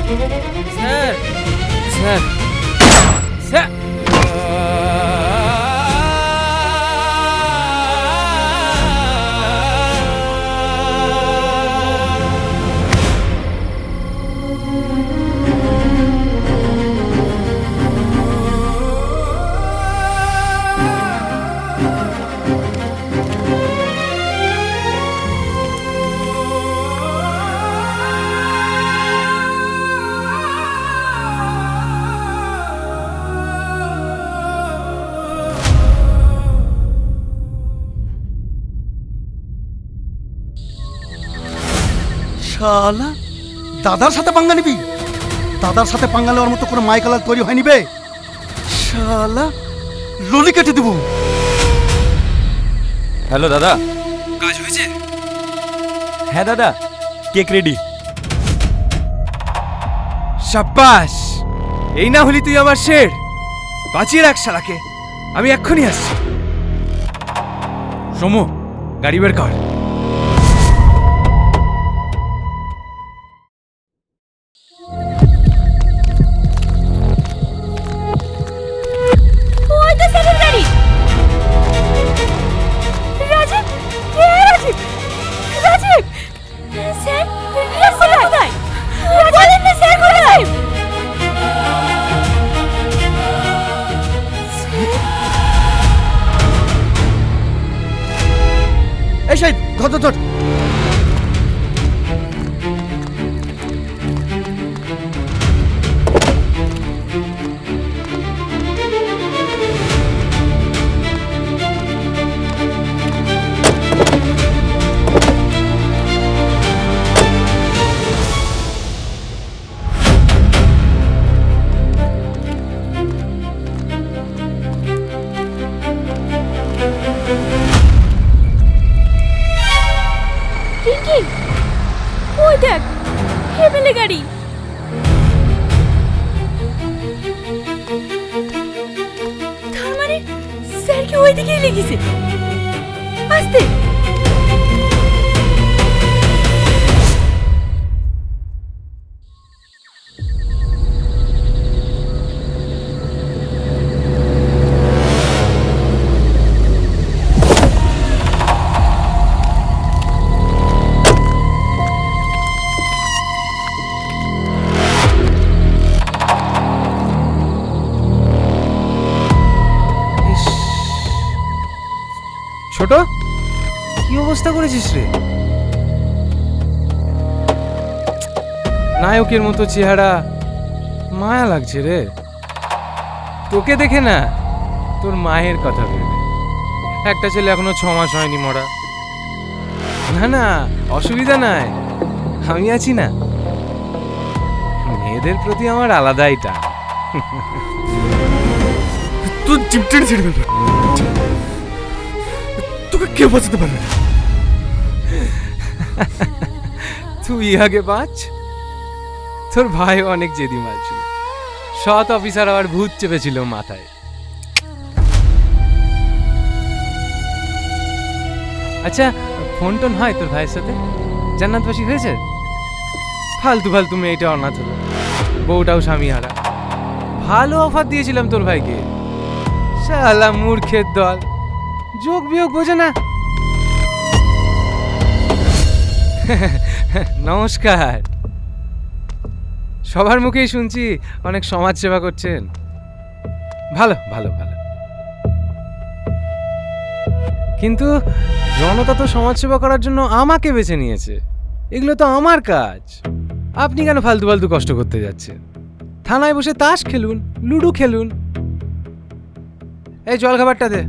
Sir sir sir শালা দাদার সাথে পাঙ্গা নিবি? দাদার সাথে পাঙ্গা নেওয়ার মতো কোনো মাইকালাল তৈরি হয়নি বে। শালা ললি কেটে দেবো। হ্যালো দাদা, কাজ হয়েছে? হ্যাঁ দাদা, কেক রেডি। সাব্বাস, এই না হলি তুই আমার শের। বাঁচিয়ে রাখ শালাকে, আমি এক্ষুনি আসছি। সমু, গাড়ি বের কর। ওই তো সেকেন্ড গাড়ি। রাজীব, রাজীব, রাজীব, স্যার, স্যার কোথায়? বলেন না স্যার কোথায়? এই শাহিদ, ধর ধর ধর। পিঙ্কি, ওই দেখ, হেমেলে গাড়ি। তার মানে স্যারকে ওই দিকেই লেগেছে। আস্তে। ছোট, কি অবস্থা করেছিস রে? নায়কের মতো চেহারা, মায়া লাগছে রে। তোকে দেখে না, তোর মায়ের কথা ভেবে। একটা ছেলে এখনো 6 মাস হয়নি মরা। না না, অসুবিধা নাই, আমি আছি না। মেয়েদের প্রতি আমার আলাদাই টান। তুই চিপটেনে ছেড়ে ফেলবে, তোকে কেউ বাঁচাতে পারবে না। তুই আগে বাঁচ। তোর ভাই অনেক জেদি মাল ছিল, সৎ অফিসার আবার ভূত চেপেছিল মাথায়। আচ্ছা, ফোন টোন হয় তোর ভাইয়ের সাথে? জান্নাতবাসী হয়েছে? ফালতু ফালতু মেয়েটা অনাথ হলো, বউটাও স্বামী হারা। ভালো অফার দিয়েছিলাম তোর ভাইকে, শালা মূর্খের দল, যোগ বিয়োগ বোঝে না। নমস্কার। সবার মুখেই শুনছি অনেক সমাজ সেবা করছেন। ভালো ভালো ভালো, কিন্তু জনতা তো সমাজ সেবা করার জন্য আমাকে বেছে নিয়েছে। এগুলো তো আমার কাজ। আপনি কেন ফালতু ফালতু কষ্ট করতে যাচ্ছেন? থানায় বসে তাস খেলুন, লুডো খেলুন। এই জল খাবারটা দে।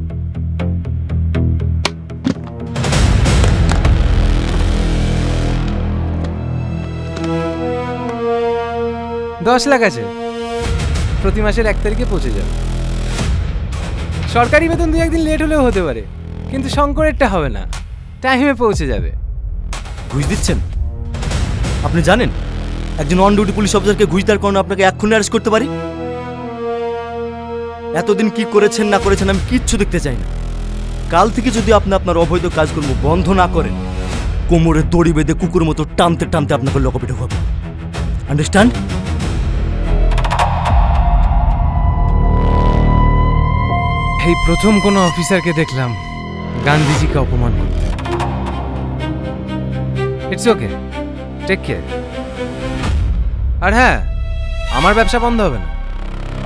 $10 আছে, প্রতি মাসের 1 তারিখে পৌঁছে যাবে। সরকারি বেতন 2-1 দিন লেট হলেও হতে পারে, কিন্তু শঙ্করেরটা হবে না, টাইমে পৌঁছে যাবে। ঘুষ দিচ্ছেন? আপনি জানেন একজন অন ডিউটি পুলিশ অফিসারকে ঘুষ দেওয়ার কারণে আপনাকে এক্ষুনি অ্যারেস্ট করতে পারি। এতদিন কি করেছেন না করেছেন আমি কিচ্ছু দেখতে চাই না। কাল থেকে যদি আপনি আপনার অবৈধ কাজকর্ম বন্ধ না করেন, কোমরে দড়ি বেঁধে কুকুর মতো টানতে টানতে আপনাকে লকপে ঢোকাবো। আন্ডারস্ট্যান্ড? এই প্রথম কোনো অফিসারকে দেখলাম গান্ধীজিকে অপমান করতে। It's okay, take care. আর হ্যাঁ, আমার ব্যবসা বন্ধ হবে না,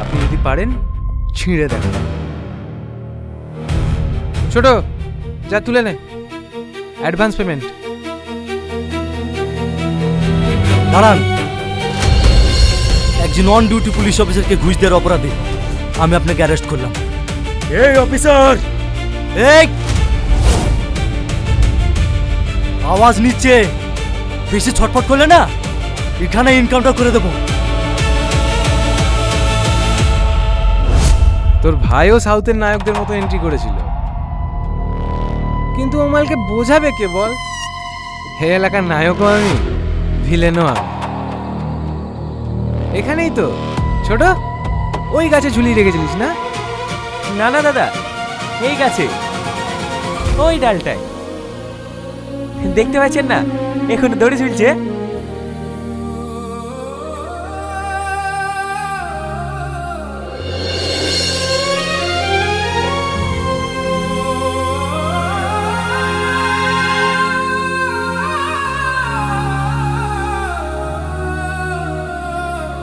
আপনি যদি পারেন ছিঁড়ে দেখেন। ছোট, যা তুলে নে, অ্যাডভান্স পেমেন্ট। দাঁড়ান, একজন অন ডিউটি পুলিশ অফিসারকে ঘুষ দেওয়ার অপরাধে আমি আপনাকে অ্যারেস্ট করলাম। এই অফিসার, এই আওয়াজ নিচ্ছে, বেশি ছটফট করলে না এখানে এনকাউন্টার করে দেবো। তোর ভাইও সাউথের নায়কদের মতো এন্ট্রি করেছিল, কিন্তু ওমালকে বোঝাবে কে বল? হে এলাকার নায়কও আমি, ভিলেনও আমি। এখানেই তো ছোট, ওই গাছে ঝুলিয়ে রেখেছিলিস না? না না দাদা, এই গাছে, ওই ডালটায়। দেখতে পাচ্ছেন না, এখন দড়ি ঝুলছে।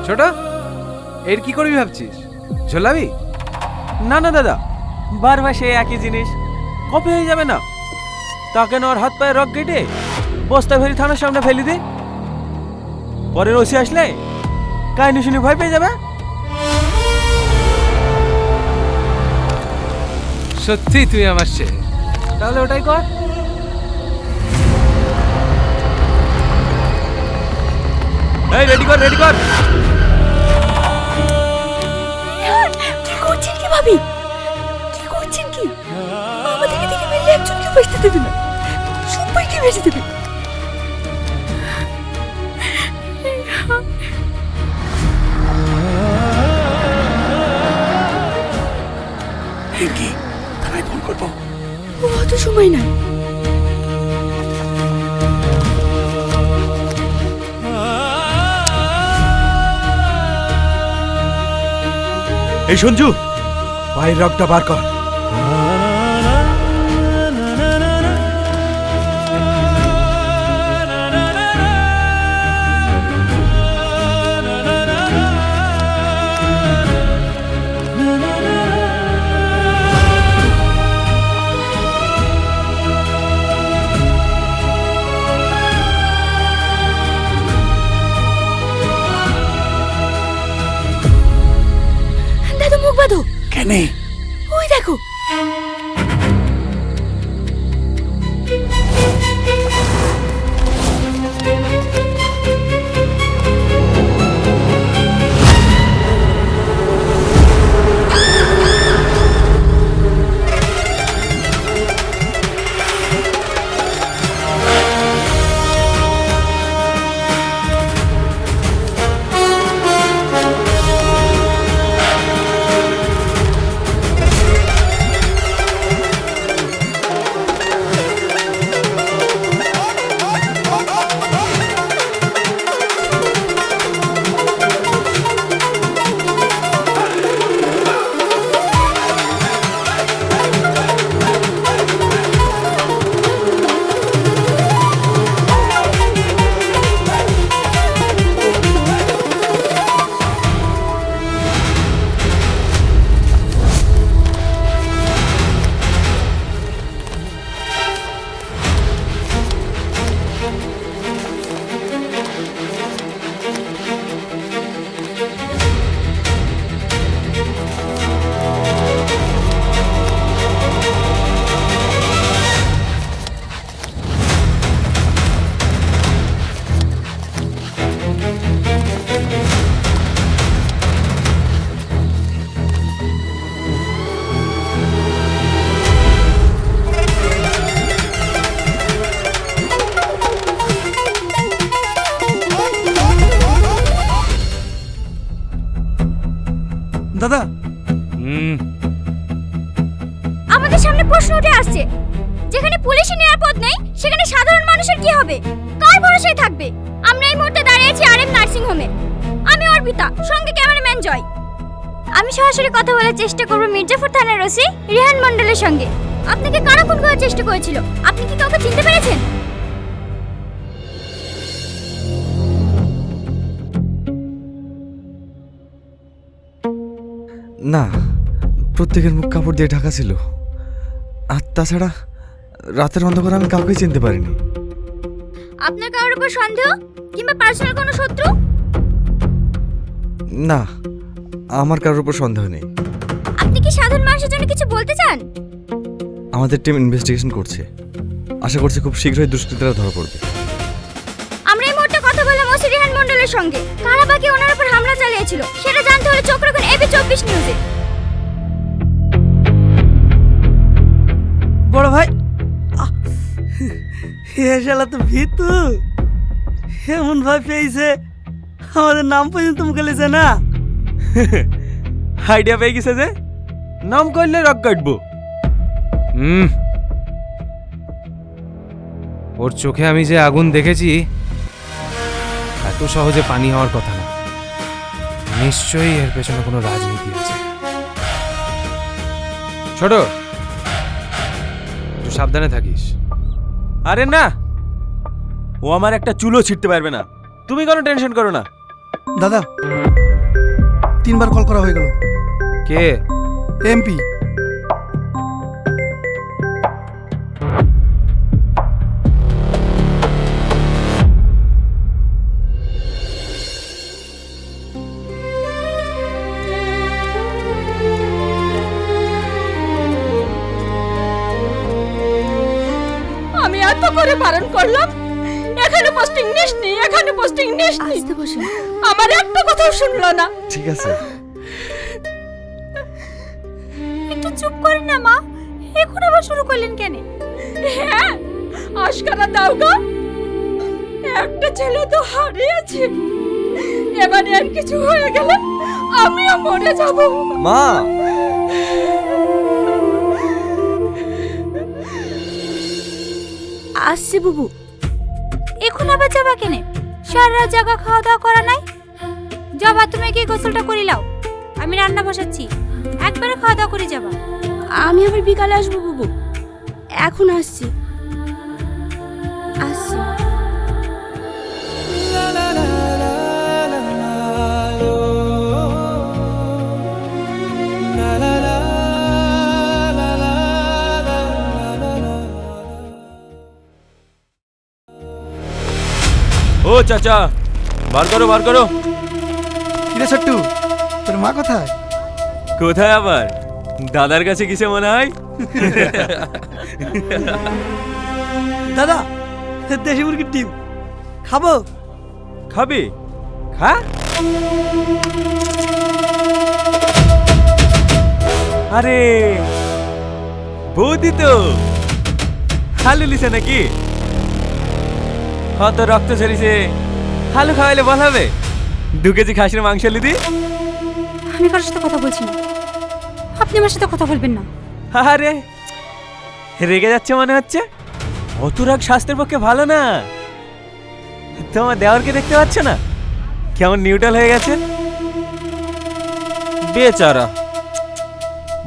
ছোট, এর কি করবি ভাবছিস? ঝোলাবি? না না দাদা, বারবার সেই একই জিনিস, কপি হয়ে যাবে না? তাকে ওর হাত পায়ে রক কেটে বস্তা ভরি থানার সামনে ফেলে দি, পরে ওসি আসলে কাহিনী শুনে ভয় পেয়ে যাবে। সত্যি তুই আমার সে, তাহলে ওটাই কর। এই রেডি কর, রেডি কর। কি করছেন কি ভাবি? কি করছেন কি? আমাদেরকে দেখে মেরে একজনকে বাঁচতে দেবে না, সবাইকে বেঁচে দেবে। থানায় ফোন করবো। অত সময় নাই। এই সঞ্জু, ভাইয়ের রকটা বার কর। দাদু মুখ বাঁধো। কেনে? ওই দেখো। দাদা, আমাদের সামনে প্রশ্ন উঠে আসছে, যেখানে পুলিশের নিরাপদ নেই সেখানে সাধারণ মানুষের কি হবে? কার ভরসায় থাকবে? আমরা এই মুহূর্তে দাঁড়িয়ে আছি আরএম নার্সিং হোমে। আমি অর্পিতা, সঙ্গে ক্যামেরাম্যান জয়। আমি সরাসরি কথা বলার চেষ্টা করব মির্জাপুর থানার ওসি রিহান মণ্ডলের সঙ্গে। আপনাকে কারা খুন করার চেষ্টা করেছিল? আপনি কি কাউকে চিনতে পেরেছেন? না, প্রত্যেকের মুখ কাপড় দিয়ে ঢাকা ছিল। আর তাছাড়া রাতের অন্ধকারে আমি কাউকে চিনতে পারিনি। আপনার কারোর উপর সন্দেহ কিংবা পার্সোনাল কোনো শত্রু? না, আমার কারোর উপর সন্দেহ নেই। আপনি কি সাধারণ মানুষের জন্য কিছু বলতে চান? আমাদের টিম ইনভেস্টিগেশন করছে, আশা করছি খুব শীঘ্রই দুষ্কৃতীরা ধরা পড়বে। আমরা এই মুহূর্তে কথা বললাম ওসি রিহান মণ্ডলের সঙ্গে। কারা বাকি ওনার উপর হামলা চালিয়েছিল সেটা জানতে হলে চোখ রাখুন এবি 24 নিউজে। বড় ভাই, এ শালা তো ভীতু, এমন ভাই পেয়েছে আমাদের নাম পর্যন্ত মুখে লেছে না। আইডিয়া পেয়ে গেছে যে নাম করলে রক কাটবো। ওর চোখে আমি যে আগুন দেখেছি এত সহজে পানি হওয়ার কথা না। নিশ্চয়ই এর পেছনে কোনো রাজনীতি আছে। ছোট, একটু সাবধানে থাকিস। আরে না, ও আমার একটা চুলো ছিটতে পারবে না, তুমি কোনো টেনশন করো না। দাদা, 3বার কল করা হয়ে গেল। কে? এমপি। আমি এত করে বারণ করলাম, এখানে পোস্টিং নিসনি, এখানে পোস্টিং নিসনি। আস্তে বসুন। আমার একটা কথাও শুনলো না। ঠিক আছে, একটু চুপ করেন না মা, এখন আবার শুরু করলেন কেন? হ্যাঁ, আশকারা দাও গো। একটা ছেলে তো হারিয়েছে, এবারে আর কিছু হয়ে গেলে আমিও মরে যাব। মা। আসছে বুবু। এখন আবার যাবা কেন? সারা জায়গা খাওয়া দাওয়া করা নাই? যাবা, তুমি কি গোসলটা করে লাও, আমি রান্না বসাচ্ছি, একবারে খাওয়া দাওয়া করে যাবা। আমি আবার বিকালে আসবো বুবু, এখন আসছি। আসছি। ও চাচা, বার করো বার করো। কিরে ছোট্টু, তোর মা কোথায়? কোথায় আবার, দাদার কাছে কিসে মনে হয়। দাদা, দেশি মুরগির ডিম খাবো? খাবি? খা। আরে বৌদি তো হালু লিছে নাকি? হত রক্ত ঝরিছে, হালু খাওয়াইলে বল হবে। 2 কেজি খাসির মাংস লিদি। আমি কারোর সাথে কথা বলছি না, আপনি আমার সাথে কথা বলবেন না। আরে রেগে যাচ্ছে মনে হচ্ছে। অত রাগ স্বাস্থ্যের পক্ষে ভালো না। তোমার দেওরকে দেখতে পাচ্ছ না কেমন নিউট্রাল হয়ে গেছে? বেচারা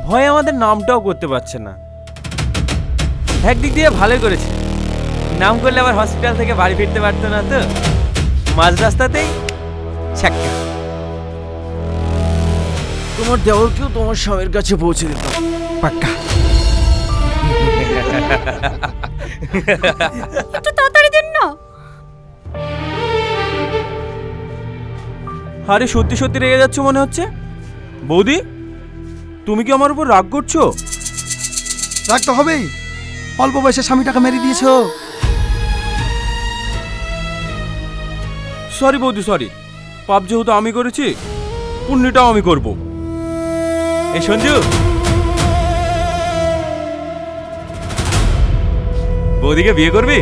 ভয় আমাদের নামটাও করতে পারছে না। একদিক দিয়ে ভালোই করেছে, নাম করলে আবার হসপিটাল থেকে বাড়ি ফিরতে পারতো না তো। মাঝ রাস্তাতেই ছ্যাক্কা। তোমার দেওরকেও তোমার স্বামীর কাছে পৌঁছে দিতাম পাক্কা। একটু তাড়াতাড়ি দিন না। আরে সত্যি সত্যি রেগে যাচ্ছ মনে হচ্ছে। বৌদি, তুমি কি আমার উপর রাগ করছো? রাগ তো হবেই, অল্প বয়সে স্বামীটাকে মেরে দিয়েছো। সরি বৌদি সরি, পাপ যেহেতু আমি করেছি পুণ্যটাও আমি করব। এই সঞ্জু, বৌদিকে বিয়ে করবি?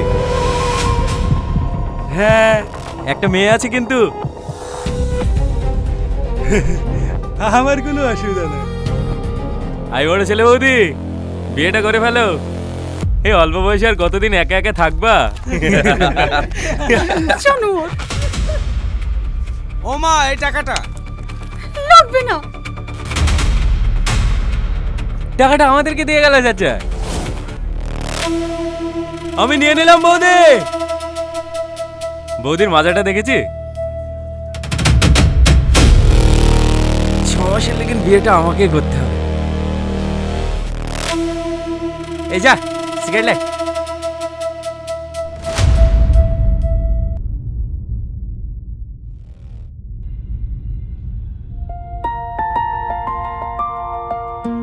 হ্যাঁ, একটা মেয়ে আছে কিন্তু। আমার কোনো অসুবিধা নেই। আই বড় ছেলে বৌদি, বিয়েটা করে ফেলো। এই অল্প বয়সে আর কতদিন একা একা থাকবা? ও মা, এই টাকাটা লাগবে না, টাকাটা আমাদেরকে দিয়ে গেল চাচা। আমি নিয়ে নিলাম বৌদি। বৌদির মাজাটা দেখেছি? 6 মাসের লেকিন বিয়েটা আমাকে করতে হবে। এই যা সিগারেট লে।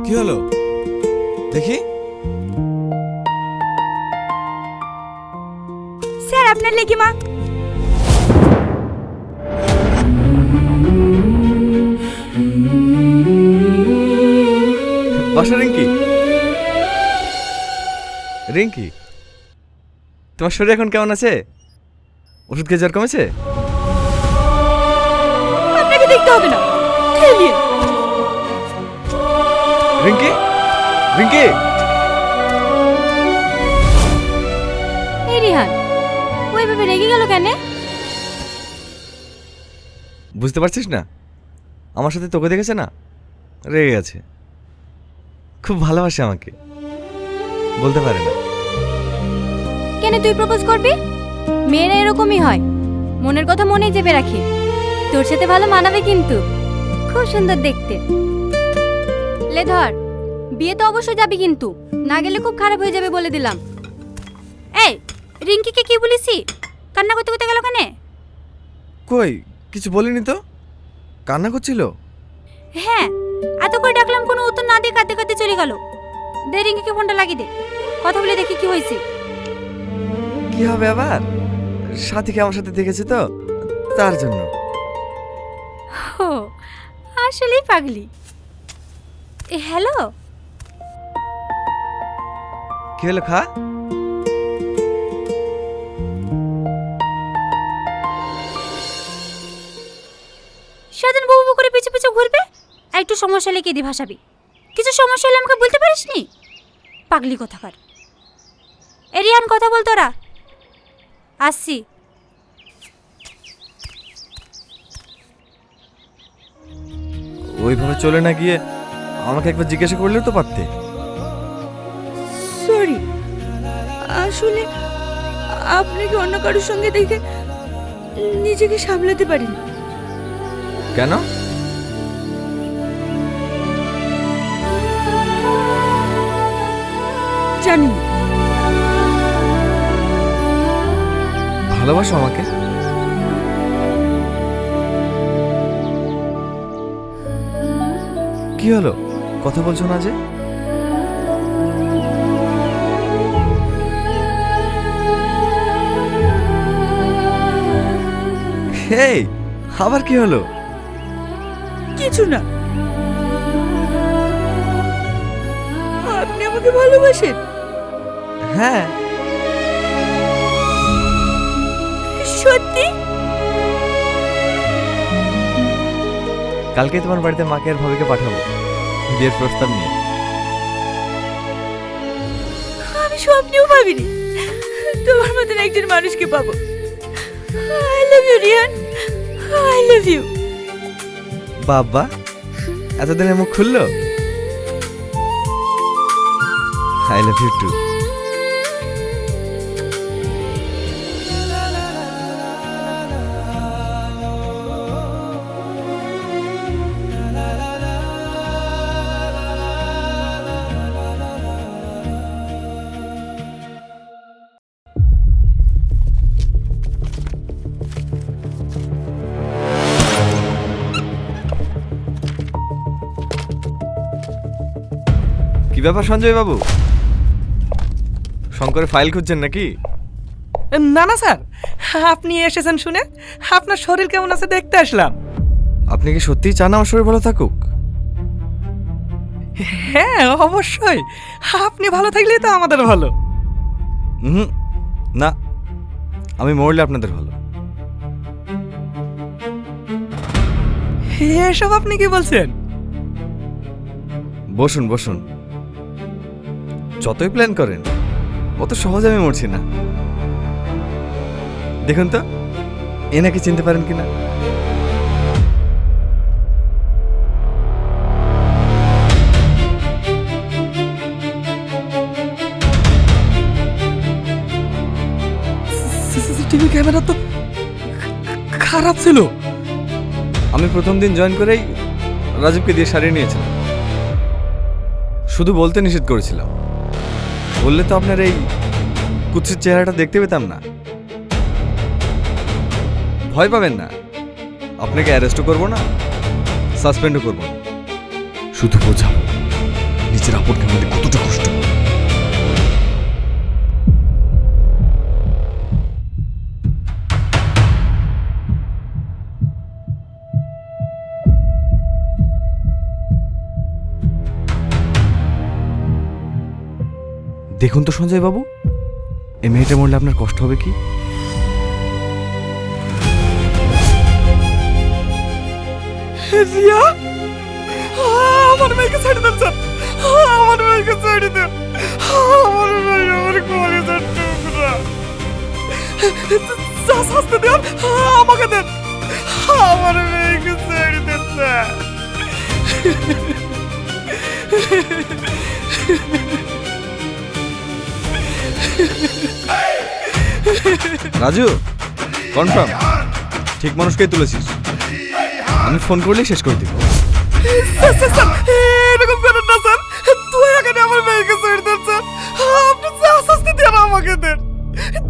কি হলো দেখি? স্যার আপনার লেগি মা। বাসা রিঙ্কি? রিঙ্কি, তোমার শরীর এখন কেমন আছে? ওষুধ খেয়ে জ্বর কমেছে? আপনাকে দেখতে হবে না, খেলিয়ে। রিঙ্কি, রিঙ্কি, এই রিহান, ওইভাবে রেগে গেল কেন? বুঝতে পারছিস না? আমার সাথে তোকে দেখেছে না, রেগে গেছে। খুব ভালোবাসে আমাকে, বলতে পারে না। কেন তুই প্রপোজ করবি? মেয়েরা এরকমই হয়, মনের কথা মনেই চেপে রাখে। তোর সাথে ভালো মানাবে কিন্তু, খুব সুন্দর দেখতে। লে ধর, বিয়ে তো অবশ্যই যাবি কিন্তু, না গেলে খুব খারাপ হয়ে যাবে বলে দিলাম। এই রিঙ্কিকে কি বলিসি? কান্না করতে করতে গেল কেন? কই কিছু বলিনি তো, কান্না করছিল। হ্যাঁ, এত করে ডাকলাম কোনো উত্তর না দিয়ে কাঁদতে কাঁদতে চলে গেল। দে রিঙ্কিকে ফোনটা লাগিয়ে দে, কথা বলে দেখি কি হয়েছে। কি হবে আবার? সাথীকে আমার সাথে দেখেছে তো, তার জন্য। ও আসলেই পাগলি। হ্যালো, কি হলো খা? সারাদিন বউ বউ করে পিছু পিছু ঘুরবে, আর একটু সমস্যা হলে কেঁদে ভাসাবি। কিছু সমস্যা হলে আমাকে বলতে পারিস নি? পাগলি কোথাকার। এরিয়ান কথা বল তোরা, আসছি। ওইভাবে চলে না গিয়ে আমাকে একবার জিজ্ঞাসা করলেও তো পারতে। সরি, আসলে আপনাকে অন্য কারোর সঙ্গে দেখে নিজেকে সামলাতে পারিনি। কেন? জানি না। ভালোবাসো আমাকে? কি হলো, কথা বলছো না যে? হেই, আবার কি হলো? কিছু না। আপনি আমাকে ভালোবাসেন? হ্যাঁ। সত্যি? কালকে তোমার বাড়িতে মাকে আর ভাবিকে পাঠাবো বিয়ের প্রস্তাব নিয়ে। আমি স্বপ্নেও ভাবিনি তোমার মতন একজন মানুষকে পাবো। I love you Riyan, I love you. বাবা, এতদিনে মুখ খুললো। I love you too. কি ব্যাপার সঞ্জয় বাবু, শঙ্করের ফাইল খুঁজছেন নাকি? না না স্যার, আপনি এসেছেন শুনে আপনার শরীর কেমন আছে দেখতে আসলাম। আপনি কি সত্যিই চান আমার শরীর ভালো থাকুক? হ্যাঁ অবশ্যই, আপনি ভালো থাকলেই তো আমাদের ভালো। না, আমি মরলে আপনাদের ভালো। এসব আপনি কি বলছেন? বসুন বসুন, যতই প্ল্যান করেন অত সহজে আমি মরছি না। দেখুন তো এনাকে চিনতে পারেন কিনা। সিসিটিভি ক্যামেরা তো খারাপ ছিল। আমি প্রথম দিন জয়েন করেই রাজীবকে দিয়ে সারিয়ে নিয়েছিলাম। শুধু বলতে নিষেধ করেছিলাম, বললে তো আপনার এই কুৎসিত চেহারাটা দেখতে পেতাম না। ভয় পাবেন না, আপনাকে অ্যারেস্টও করবো না, সাসপেন্ডও করবো না। শুধু বোঝাবো নিজের আপনকে মধ্যে কতটা কষ্ট। দেখুন তো সঞ্জয় বাবু, এই মেয়েটা মরলে আপনার কষ্ট হবে কি? রিয়া, আমার মেয়েকে ছেড়ে দেন স্যার, আমার মেয়েকে ছেড়ে দেন, আমার মেয়ে আমার কলেজের টুকরা, যা শাস্তি দেন আমাকে দেন, আমার মেয়েকে ছেড়ে দেন স্যার। রাজু, কনফার্ম ঠিক মানুষকেই তুলেছিস। আমি ফোন করলেই শেষ করে দিব। এরকম করেন না স্যার, তুই এখানে আমার মেয়েকে ছেড়ে দেন স্যার, আপনি যা শাস্তি দেন আমাকে দেন,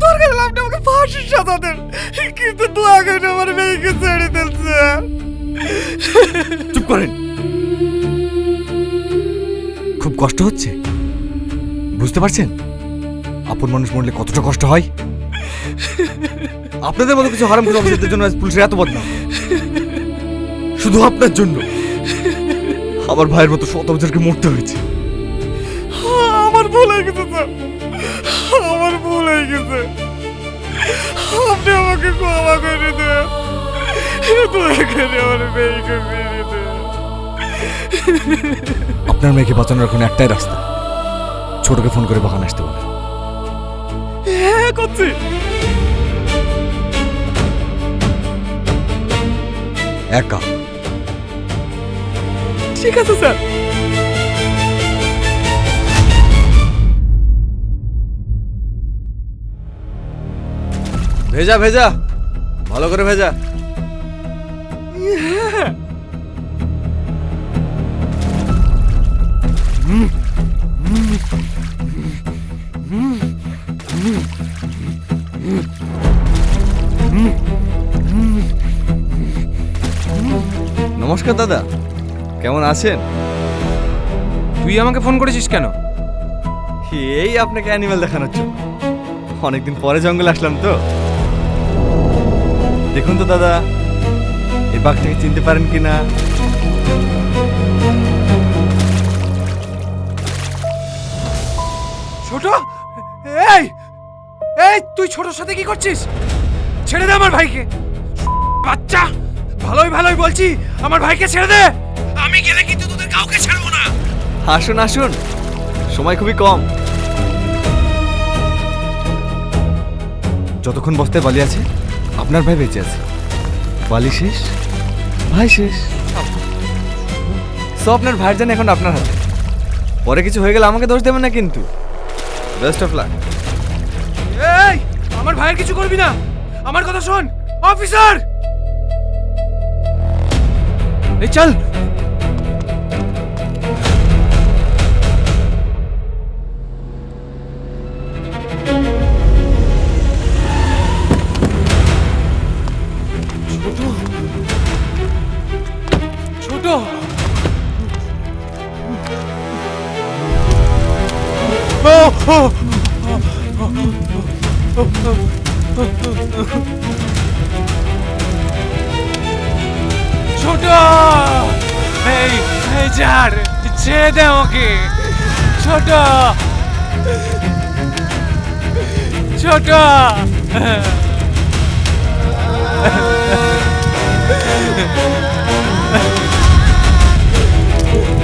দরকার হলে আপনি আমাকে ফাঁসির সাজা দেন, কিন্তু তুই এখানে আমার মেয়েকে ছেড়ে দেন স্যার। চুপ করেন। খুব কষ্ট হচ্ছে, বুঝতে পারছেন আপন মানুষ মরলে কতটা কষ্ট হয়। আপনাদের মতো কিছু হারাম করে অফিসারদের জন্য আজ পুলিশের এত বদনাম, শুধু আপনার জন্য আমার ভাইয়ের মতো শত বছরকে মরতে হয়েছে। আমার ভুল হয়ে গেছে স্যার, আমার ভুল হয়ে গেছে, আপনি আমাকে ক্ষমা করে দেন, দয়া করে আমার মেয়েকে ফিরিয়ে দেন। আপনার মেয়েকে বাঁচানোর এখন একটাই রাস্তা, ছোটকে ফোন করে বাগান আসতে বলে। হ্যাঁ করছি। একা? ঠিক আছে স্যার। ভেজা ভেজা, ভালো করে ভেজা। নমস্কার দাদা, কেমন আছেন? তুই আমাকে ফোন করেছিস কেন? এই আপনাকে অ্যানিমেল দেখানোর জন্য। অনেকদিন পরে জঙ্গলে আসলাম তো। দেখুন তো দাদা, এই বাঘটাকে চিনতে পারেন কিনা? ছোট, এই এই তুই ছোটর সাথে কি করছিস? ছেড়ে দে আমার ভাইকে, বাচ্চা। ভালোই ভালোই বলছি, আমার ভাইকে ছেড়ে দে, আমি গেলে কিন্তু তোদের কাউকে ছাড়বো না। আসুন আসুন, সময় খুবই কম। যতক্ষণ বস্তায় বালি আছে আপনার ভাই বেঁচে আছে, বালি শেষ ভাই শেষ। সো আপনার ভাইয়ের জান এখন আপনার হাতে, পরে কিছু হয়ে গেলে আমাকে দোষ দেবেন না কিন্তু। Best of luck. এই আমার ভাইয়ের কিছু করবি না, আমার কথা শোন অফিসার। এই চল। ছোট, ছোট, ছোট, এই এই ছাড়, ছেড়ে দে আমাকে ছোট, ছোট,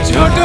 ছোট।